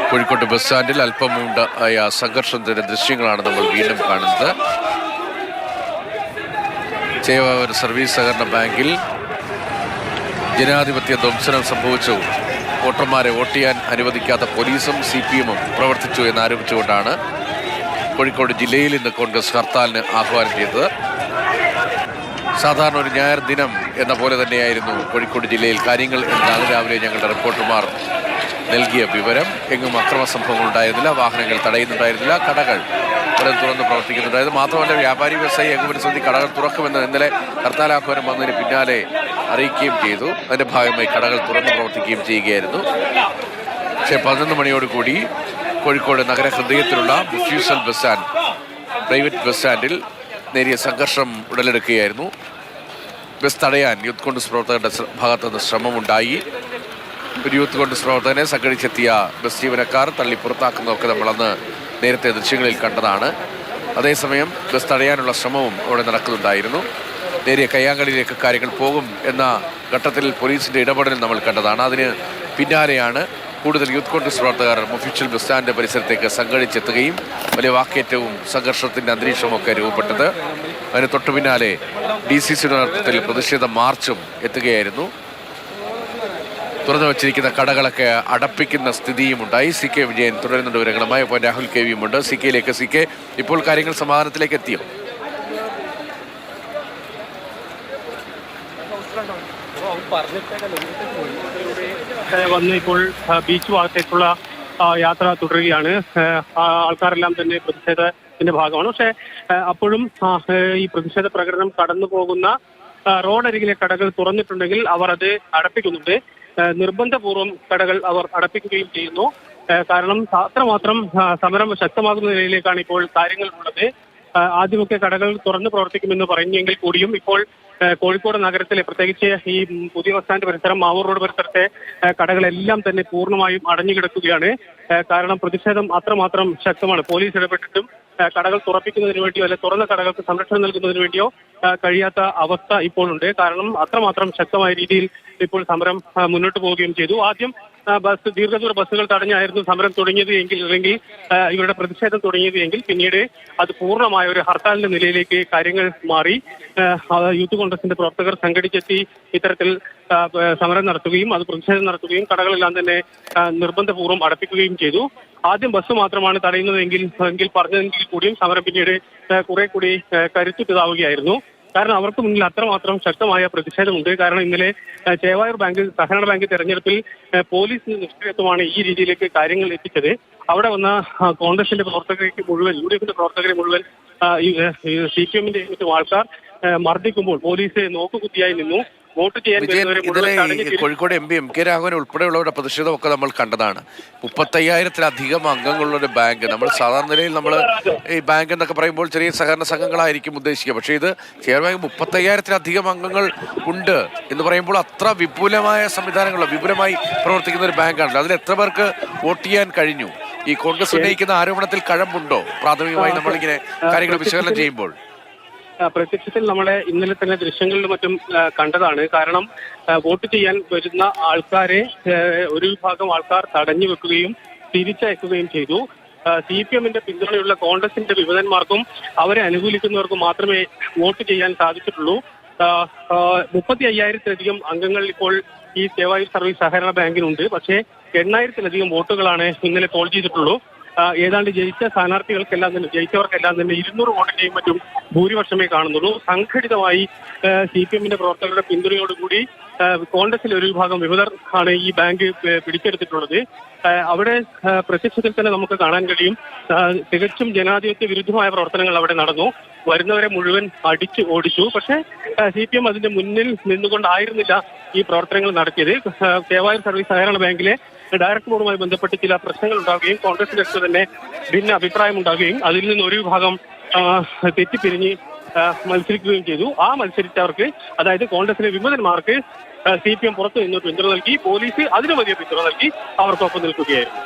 Kozhikode bus സ്റ്റാൻഡിൽ അല്പമുണ്ടായ സംഘർഷത്തിന്റെ ദൃശ്യങ്ങളാണ് നമ്മൾ വീണ്ടും കാണുന്നത്. ചേവായൂർ സർവീസ് സഹകരണ ബാങ്കിൽ ജനാധിപത്യ ധ്വംസനം സംഭവിച്ചു. വോട്ടർമാരെ വോട്ട് ചെയ്യാൻ അനുവദിക്കാത്ത പോലീസും CPM-ഉം പ്രവർത്തിച്ചു എന്നാരോപിച്ചുകൊണ്ടാണ് കോഴിക്കോട് ജില്ലയിൽ ഇന്ന് കോൺഗ്രസ് ഹർത്താലിന് ആഹ്വാനം ചെയ്തത്. സാധാരണ ഒരു ഞായർ ദിനം എന്ന പോലെ തന്നെയായിരുന്നു കോഴിക്കോട് ജില്ലയിൽ കാര്യങ്ങൾ എന്നാണ് രാവിലെ ഞങ്ങളുടെ റിപ്പോർട്ടർമാർ നൽകിയ വിവരം. എങ്ങും അക്രമ സംഭവങ്ങൾ ഉണ്ടായിരുന്നില്ല, വാഹനങ്ങൾ തടയുന്നുണ്ടായിരുന്നില്ല, കടകൾ തുറന്ന് പ്രവർത്തിക്കുന്നുണ്ടായിരുന്നു. മാത്രമല്ല വ്യാപാരി വ്യവസായി ഏകോപനസമിതി കടകൾ തുറക്കുമെന്ന് ഇന്നലെ ഹർത്താലാഹ്വാനം വന്നതിന് പിന്നാലെ അറിയിക്കുകയും ചെയ്തു. അതിൻ്റെ ഭാഗമായി കടകൾ തുറന്ന് പ്രവർത്തിക്കുകയും ചെയ്യുകയായിരുന്നു. പക്ഷേ 11 മണിയോടുകൂടി കോഴിക്കോട് നഗരഹൃദയത്തിലുള്ള mofussil bus stand, private bus സ്റ്റാൻഡിൽ നേരിയ സംഘർഷം ഉടലെടുക്കുകയായിരുന്നു. ബസ് തടയാൻ യൂത്ത് കോൺഗ്രസ് പ്രവർത്തകരുടെ ഭാഗത്തുനിന്ന് ശ്രമമുണ്ടായി. ഒരു യൂത്ത് കോൺഗ്രസ് പ്രവർത്തകനെ സംഘടിച്ചെത്തിയ ബസ് ജീവനക്കാർ തള്ളി പുറത്താക്കുന്നതൊക്കെ നമ്മളന്ന് നേരത്തെ ദൃശ്യങ്ങളിൽ കണ്ടതാണ്. അതേസമയം ബസ് തടയാനുള്ള ശ്രമവും അവിടെ നടക്കുന്നുണ്ടായിരുന്നു. നേരിയ കയ്യാങ്കളിയിലേക്ക് കാര്യങ്ങൾ പോകും എന്ന ഘട്ടത്തിൽ പോലീസിൻ്റെ ഇടപെടൽ നമ്മൾ കണ്ടതാണ്. അതിന് പിന്നാലെയാണ് കൂടുതൽ യൂത്ത് കോൺഗ്രസ് പ്രവർത്തകർ ഒഫീഷ്യൽ ബസ് സ്റ്റാൻഡ് പരിസരത്തേക്ക് സംഘടിച്ചെത്തുകയും വലിയ വാക്കേറ്റവും സംഘർഷത്തിൻ്റെ അന്തരീക്ഷമൊക്കെ രൂപപ്പെട്ടത്. അതിന് തൊട്ടു പിന്നാലെ DCCയുടെ നേതൃത്വത്തിൽ പ്രതിഷേധ മാർച്ചും എത്തുകയായിരുന്നു. തുറന്നു വച്ചിരിക്കുന്ന കടകളൊക്കെ അടപ്പിക്കുന്ന സ്ഥിതിയും ഉണ്ടായി. CK വിജയൻ തുടരുന്നുണ്ട് വിവരങ്ങളുമായി. ഇപ്പോൾ രാഹുൽ KVയും ഉണ്ട്. CKയിലേക്ക്. CK, ഇപ്പോൾ കാര്യങ്ങൾ സമാധാനത്തിലേക്ക് എത്തിയോ? വന്ന് ഇപ്പോൾ ബീച്ച് ഭാഗത്തേക്കുള്ള യാത്ര തുടരുകയാണ്. ആൾക്കാരെല്ലാം തന്നെ പ്രതിഷേധത്തിന്റെ ഭാഗമാണ്. പക്ഷെ അപ്പോഴും ഈ പ്രതിഷേധ പ്രകടനം കടന്നു പോകുന്ന റോഡരികിലെ കടകൾ തുറന്നിട്ടുണ്ടെങ്കിൽ അവർ അത് അടപ്പിക്കുന്നുണ്ട്. നിർബന്ധപൂർവ്വം കടകൾ അവർ അടപ്പിക്കുകയും ചെയ്യുന്നു. കാരണം അത്രമാത്രം സമരം ശക്തമാകുന്ന നിലയിലേക്കാണ് ഇപ്പോൾ കാര്യങ്ങൾ ഉള്ളത്. ആദ്യമൊക്കെ കടകൾ തുറന്ന് പ്രവർത്തിക്കുമെന്ന് പറഞ്ഞെങ്കിൽ കൂടിയും ഇപ്പോൾ കോഴിക്കോട് നഗരത്തിലെ പ്രത്യേകിച്ച് ഈ പുതിയ ബസ് സ്റ്റാൻഡ് പരിസരം, മാവൂർ റോഡ് പരിസരത്തെ കടകളെല്ലാം തന്നെ പൂർണ്ണമായും അടഞ്ഞുകിടക്കുകയാണ്. കാരണം പ്രതിഷേധം അത്രമാത്രം ശക്തമാണ്. പോലീസ് ഇടപെട്ടിട്ടും കടകൾ തുറപ്പിക്കുന്നതിന് വേണ്ടിയോ അല്ലെ തുറന്ന കടകൾക്ക് സംരക്ഷണം നൽകുന്നതിന് വേണ്ടിയോ കഴിയാത്ത അവസ്ഥ ഇപ്പോഴുണ്ട്. കാരണം അത്രമാത്രം ശക്തമായ രീതിയിൽ ഇപ്പോൾ സമരം മുന്നോട്ട് പോവുകയും ചെയ്തു. ആദ്യം ദീർഘദൂര ബസ്സുകൾ തടഞ്ഞായിരുന്നു സമരം തുടങ്ങിയത് എങ്കിൽ, അല്ലെങ്കിൽ ഇവരുടെ പ്രതിഷേധം തുടങ്ങിയത് എങ്കിൽ, പിന്നീട് അത് പൂർണ്ണമായ ഒരു ഹർത്താലിന്റെ നിലയിലേക്ക് കാര്യങ്ങൾ മാറി. യൂത്ത് കോൺഗ്രസിന്റെ പ്രവർത്തകർ സംഘടിച്ചെത്തി ഇത്തരത്തിൽ സമരം നടത്തുകയും അത് പ്രതിഷേധം നടത്തുകയും കടകളെല്ലാം തന്നെ നിർബന്ധപൂർവ്വം അടപ്പിക്കുകയും ചെയ്തു. ആദ്യം ബസ് മാത്രമാണ് തടയുന്നതെങ്കിൽ പറഞ്ഞതെങ്കിൽ കൂടിയും സമരം പിന്നീട് കുറെ കൂടി കരുത്തുറ്റതാവുകയായിരുന്നു. കാരണം അവർക്ക് മുന്നിൽ അത്രമാത്രം ശക്തമായ പ്രതിഷേധമുണ്ട്. കാരണം ഇന്നലെ ചേവായൂർ ബാങ്ക് സഹകരണ ബാങ്ക് തെരഞ്ഞെടുപ്പിൽ പോലീസിന്റെ നിഷ്ക്രിയത്വമാണ് ഈ രീതിയിലേക്ക് കാര്യങ്ങൾ എത്തിച്ചത്. അവിടെ വന്ന കോൺഗ്രസിന്റെ പ്രവർത്തകർക്ക് മുഴുവൻ, UDFന്റെ പ്രവർത്തകരെ മുഴുവൻ CPM-ന്റെ ആൾക്കാർ മർദ്ദിക്കുമ്പോൾ പോലീസ് നോക്കുകുത്തിയായി നിന്നു. വോട്ട് ചെയ്യാൻ കോഴിക്കോട് MP MK രാഘവൻ ഉൾപ്പെടെയുള്ളവരുടെ പ്രതിഷേധമൊക്കെ നമ്മൾ കണ്ടതാണ്. 35,000-ലധികം അംഗങ്ങളുള്ളൊരു ബാങ്ക്. നമ്മൾ സാധാരണ നിലയിൽ നമ്മൾ ഈ ബാങ്ക് എന്നൊക്കെ പറയുമ്പോൾ ചെറിയ സഹകരണ സംഘങ്ങളായിരിക്കും ഉദ്ദേശിക്കുക. പക്ഷേ ഇത് ചേർന്ന് 35,000-ലധികം അംഗങ്ങൾ ഉണ്ട് എന്ന് പറയുമ്പോൾ അത്ര വിപുലമായ സംവിധാനങ്ങൾ, വിപുലമായി പ്രവർത്തിക്കുന്ന ഒരു ബാങ്കാണല്ലോ. അതിൽ എത്ര പേർക്ക് വോട്ട് ചെയ്യാൻ കഴിഞ്ഞു? ഈ കോൺഗ്രസ് ഉന്നയിക്കുന്ന ആരോപണത്തിൽ കഴമ്പുണ്ടോ? പ്രാഥമികമായി നമ്മളിങ്ങനെ കാര്യങ്ങൾ വിശകലനം ചെയ്യുമ്പോൾ പ്രത്യക്ഷത്തിൽ നമ്മളെ ഇന്നലെ തന്നെ ദൃശ്യങ്ങളിലും മറ്റും കണ്ടതാണ്. കാരണം വോട്ട് ചെയ്യാൻ വരുന്ന ആൾക്കാരെ ഒരു വിഭാഗം ആൾക്കാർ തടഞ്ഞു വെക്കുകയും തിരിച്ചയക്കുകയും ചെയ്തു. CPM-ന്റെ പിന്തുണയുള്ള കോൺഗ്രസിന്റെ വിമതന്മാർക്കും അവരെ അനുകൂലിക്കുന്നവർക്കും മാത്രമേ വോട്ട് ചെയ്യാൻ സാധിച്ചിട്ടുള്ളൂ. 35,000-ലധികം അംഗങ്ങൾ ഇപ്പോൾ ഈ ചേവായൂർ സർവീസ് സഹകരണ ബാങ്കിനുണ്ട്. പക്ഷേ 8,000-ലധികം വോട്ടുകളാണ് ഇന്നലെ പോൾ ചെയ്തിട്ടുള്ളൂ. ഏതാണ്ട് ജയിച്ച സ്ഥാനാർത്ഥികൾക്കെല്ലാം തന്നെ, ജയിച്ചവർക്കെല്ലാം തന്നെ 200 വോട്ടിന്റെയും മറ്റും ഭൂരിപക്ഷമേ കാണുന്നുള്ളൂ. സംഘടിതമായി CPM-ന്റെ പ്രവർത്തകരുടെ പിന്തുണയോടുകൂടി കോൺഗ്രസിലെ ഒരു വിഭാഗം വിമതർ ആണ് ഈ ബാങ്ക് പിടിച്ചെടുത്തിട്ടുള്ളത്. അവിടെ പ്രത്യക്ഷത്തിൽ തന്നെ നമുക്ക് കാണാൻ കഴിയും, തികച്ചും ജനാധിപത്യ വിരുദ്ധമായ പ്രവർത്തനങ്ങൾ അവിടെ നടന്നു. വരുന്നവരെ മുഴുവൻ അടിച്ചു ഓടിച്ചു. പക്ഷേ CPM അതിന്റെ മുന്നിൽ നിന്നുകൊണ്ടായിരുന്നില്ല ഈ പ്രവർത്തനങ്ങൾ നടത്തിയത്. ചേവായൂർ സർവീസ് സഹകരണ ബാങ്കിലെ ഡയറക്ടർ ബോർഡുമായി ബന്ധപ്പെട്ട് ചില പ്രശ്നങ്ങൾ ഉണ്ടാവുകയും കോൺഗ്രസിന്റെ അടുത്ത് തന്നെ ഭിന്ന അഭിപ്രായം ഉണ്ടാവുകയും അതിൽ നിന്ന് ഒരു വിഭാഗം തെറ്റിപ്പിരിഞ്ഞ് മത്സരിക്കുകയും ചെയ്തു. ആ മത്സരിച്ചവർക്ക്, അതായത് കോൺഗ്രസിലെ വിമതന്മാർക്ക് CPM പുറത്തു നിന്ന് പിന്തുണ നൽകി. പോലീസ് അതിനു വലിയ പിന്തുണ നൽകി അവർക്കൊപ്പം നിൽക്കുകയായിരുന്നു.